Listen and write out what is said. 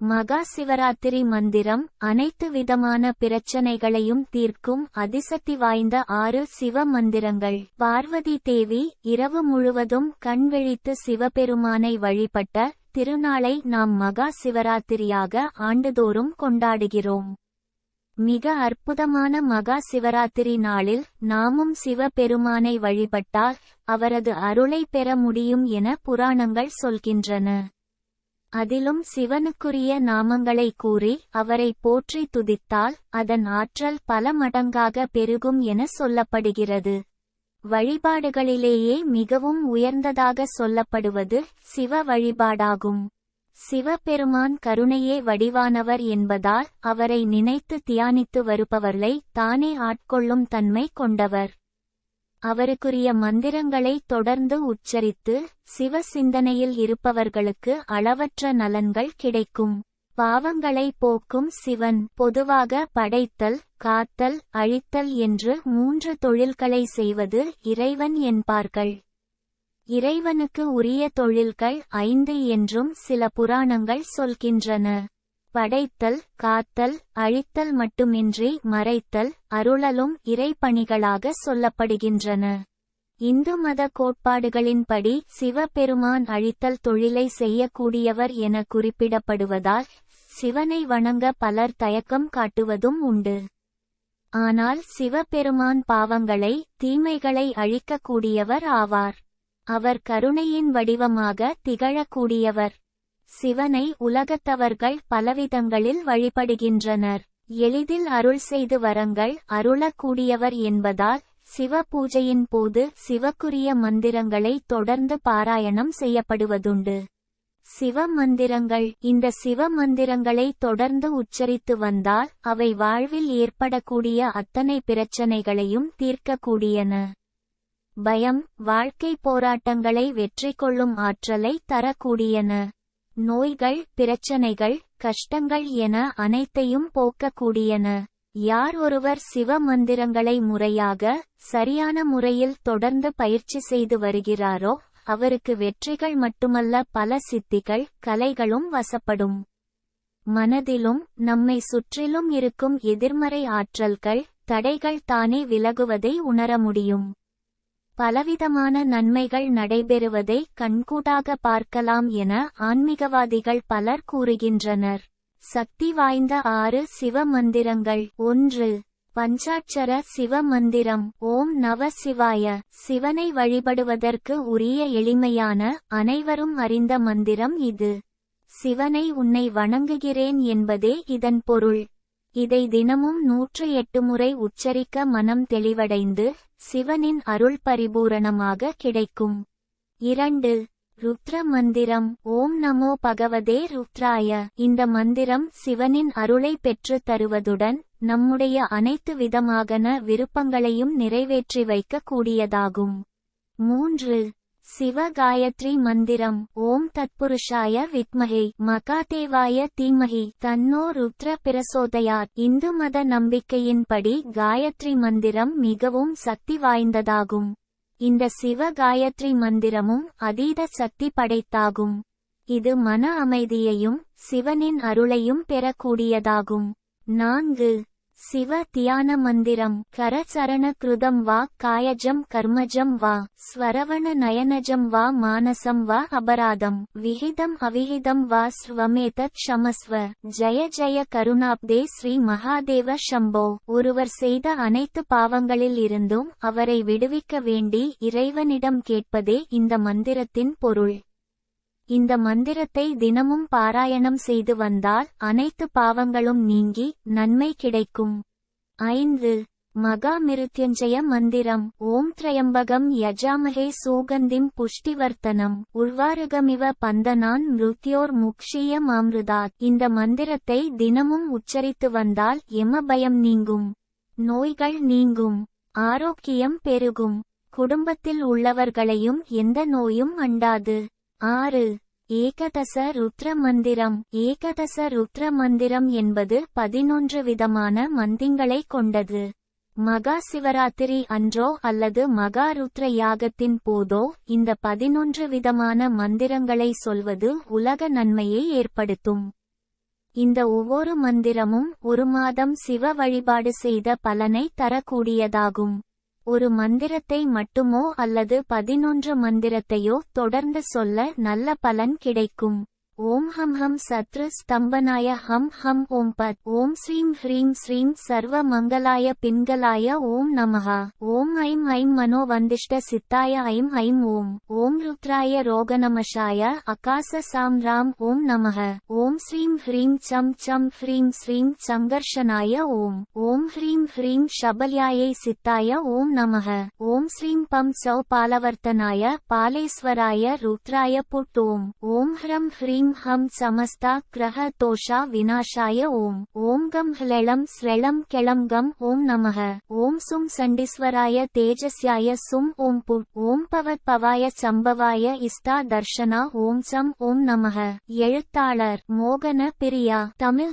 மகா சிவராத்திரி மந்திரம் அனைத்து விதமான பிரச்சனைகளையும் தீர்க்கும் அதிசக்தி வாய்ந்த 6 சிவ மந்திரங்கள். பார்வதி தேவி இரவு முழுவதும் கண் விழித்து சிவபெருமானை வழிபட்ட திருநாளை நாம் மகா சிவராத்திரியாக ஆண்டுதோறும் கொண்டாடுகிறோம். மிக அற்புதமான மகா சிவராத்திரி நாளில் நாமும் சிவபெருமானை வழிபட்டால் அவரது அருளை பெற முடியும் என புராணங்கள் சொல்கின்றன. அதிலும் சிவனுக்குரிய நாமங்களை கூறி அவரை போற்றி துதித்தால் அதன் ஆற்றல் பல மடங்காக பெருகும் என சொல்லப்படுகிறது. வழிபாடுகளிலேயே மிகவும் உயர்ந்ததாக சொல்லப்படுவது சிவ வழிபாடாகும். சிவபெருமான் கருணையே வடிவானவர் என்பதால் அவரை நினைத்து தியானித்து வருபவர்களை தானே ஆட்கொள்ளும் தன்மை கொண்டவர். அவருக்குரிய மந்திரங்களை தொடர்ந்து உச்சரித்து சிவ சிந்தனையில் இருப்பவர்களுக்கு அளவற்ற நலன்கள் கிடைக்கும். பாவங்களை போக்கும் சிவன் பொதுவாக படைத்தல், காத்தல், அழித்தல் என்று 3 தொழில்களை செய்வது இறைவன் என்பார்கள். இறைவனுக்கு உரிய தொழில்கள் 5 என்றும் சில புராணங்கள் சொல்கின்றன. படைத்தல், காத்தல், அழித்தல் மட்டுமின்றி மறைத்தல், அருளலும் இறைப்பணிகளாக சொல்லப்படுகின்றன. இந்து மத கோட்பாடுகளின்படி சிவபெருமான் அழித்தல் தொழிலை செய்யக்கூடியவர் என குறிப்பிடப்படுவதால் சிவனை வணங்க பலர் தயக்கம் காட்டுவதும் உண்டு. ஆனால் சிவபெருமான் பாவங்களை, தீமைகளை அழிக்கக்கூடியவர் ஆவார். அவர் கருணையின் வடிவமாக திகழக்கூடியவர். சிவனை உலகத்தவர்கள் பலவிதங்களில் வழிபடுகின்றனர். எளிதில் அருள் செய்து வரங்கள் அருளக்கூடியவர் என்பதால் சிவ பூஜையின் போது சிவக்குரிய மந்திரங்களை தொடர்ந்து பாராயணம் செய்யப்படுவதுண்டு. சிவ மந்திரங்கள். இந்த சிவ மந்திரங்களை தொடர்ந்து உச்சரித்து வந்தால் அவை வாழ்வில் ஏற்படக்கூடிய அத்தனை பிரச்சனைகளையும் தீர்க்கக்கூடியன. பயம், வாழ்க்கை போராட்டங்களை வெற்றி கொள்ளும் ஆற்றலை தரக்கூடியன. நோய்கள், பிரச்சனைகள், கஷ்டங்கள் என அனைத்தையும் போக்கக்கூடியன. யார் ஒருவர் சிவ மந்திரங்களை முறையாக, சரியான முறையில் தொடர்ந்து பயிற்சி செய்து வருகிறாரோ அவருக்கு வெற்றிகள் மட்டுமல்ல பல சித்திகள், கலைகளும் வசப்படும். மனதிலும் நம்மை சுற்றிலும் இருக்கும் எதிர்மறை ஆற்றல்கள், தடைகள் தானே விலகுவதை உணர முடியும். பலவிதமான நன்மைகள் நடைபெறுவதை கண்கூடாக பார்க்கலாம் என ஆன்மீகவாதிகள் பலர் கூறுகின்றனர். சக்தி வாய்ந்த 6 சிவ மந்திரங்கள். 1. பஞ்சாட்சர சிவ மந்திரம். ஓம் நம சிவாய. சிவனை வழிபடுவதற்கு உரிய எளிமையான, அனைவரும் அறிந்த மந்திரம் இது. சிவனை உன்னை வணங்குகிறேன் என்பதே இதன் பொருள். இதை தினமும் 108 முறை உச்சரிக்க மனம் தெளிவடைந்து சிவனின் அருள் பரிபூரணமாக கிடைக்கும். 2. ருத்ர மந்திரம். ஓம் நமோ பகவதே ருத்ராய. இந்த மந்திரம் சிவனின் அருளை பெற்று தருவதுடன் நம்முடைய அனைத்து விதமான விருப்பங்களையும் நிறைவேற்றி வைக்க கூடியதாகும். 3. சிவ காயத்ரி மந்திரம். ஓம் தத்புருஷாய வித்மஹே மகாதேவாய தீமஹி தன்னோ ருத்ர பிரசோதயாத். இந்து மத நம்பிக்கையின்படி காயத்ரி மந்திரம் மிகவும் சக்தி வாய்ந்ததாகும். இந்த சிவ காயத்ரி மந்திரமும் அதீத சக்தி படைத்தாகும். இது மன அமைதியையும் சிவனின் அருளையும் பெறக்கூடியதாகும். 4. சிவ தியான மந்திரம். கர சரண கிருதம் வா காயஜம் கர்மஜம் வா ஸ்வரவண நயனஜம் வா மானசம் வா அபராதம் விஹிதம் அவிஹிதம் வா ஸ்வமேதத் க்ஷமஸ்வ. ஜய ஜய கருணாப்தே ஸ்ரீ மகாதேவ சம்போ. ஒருவர் செய்த அனைத்து பாவங்களில் இருந்தும் அவரை விடுவிக்க வேண்டி இறைவனிடம் கேட்பதே இந்த மந்திரத்தின் பொருள். இந்த மந்திரத்தை தினமும் பாராயணம் செய்து வந்தால் அனைத்து பாவங்களும் நீங்கி நன்மை கிடைக்கும். 5. மகா மிருத்யுஞ்சய மந்திரம். ஓம் த்ரயம்பகம் யஜாமஹே சூகந்திம் புஷ்டிவர்த்தனம் உர்வாருகமிவ பந்தனான் மிருத்யோர் முக்ஷிய மாம்ருதாத். இந்த மந்திரத்தை தினமும் உச்சரித்து வந்தால் யம பயம் நீங்கும், நோய்கள் நீங்கும், ஆரோக்கியம் பெருகும், குடும்பத்தில் உள்ளவர்களையும் எந்த நோயும் அண்டாது. 6. ஏகதச ருத்ர மந்திரம். ஏகதச ருத்ர மந்திரம் என்பது 11 விதமான மந்திங்களை கொண்டது. மகா சிவராத்திரி அன்றோ அல்லது மகா ருத்ர யாகத்தின் போதோ இந்த 11 விதமான மந்திரங்களை சொல்வது உலக நன்மையை ஏற்படுத்தும். இந்த ஒவ்வொரு மந்திரமும் ஒரு மாதம் சிவ வழிபாடு செய்த பலனை தரக்கூடியதாகும். ஒரு மந்திரத்தை மட்டுமோ அல்லது 11 மந்திரத்தையோ தொடர்ந்து சொல்ல நல்ல பலன் கிடைக்கும். ஓம் ஹம் ஹம் சத்ரு ஸ்தம்பனாய ஹம் ஹம் ஓம் பத். ஓம் ஸ்ரீம் ஹ்ரீம் ஸ்ரீம் சர்வ மங்களாய பின்களாய ஓம் நமஹ. ஓம் ஐம் ஐம் மனோவந்திஷ்ட சித்தாய ஐம் ஐம் ஓம். ஓம் ருத்ராய ரோகநமஷாய அகாச சாம் ராம் ஓம் நமஹ. ஓம் ஸ்ரீம் ஹ்ரீம் சம் சம் ஹ்ரீம் ஸ்ரீம் சங்கர்ஷனாய ஓம். ஓம் ஹ்ரீம் ஹ்ரீம் ஷபல்யாயை சித்தாய ஓம் நமஹ. ஓம் ஸ்ரீம் பம் சௌ பாலவர்த்தனாய பாலேஸ்வராய ருத்ராய புட் ஓம். ஓம் ஹ்ரம் ஹ்ரீம் ஹம் சமஸ்தா கிரக தோஷா விநாசாய ஓம். ஓம் கம் ஹ்லெளம் ஸ்ரெளம் கெளம் கம் ஓம் நமஹ. ஓம் சும் சண்டீஸ்வராய தேஜஸ்யாய சும் ஓம் புட். ஓம் பவத் பவாய சம்பவாய இஸ்தா தர்ஷனா ஓம் சம் ஓம் நமஹ. எழுத்தாளர் மோகன பிரியா. தமிழ்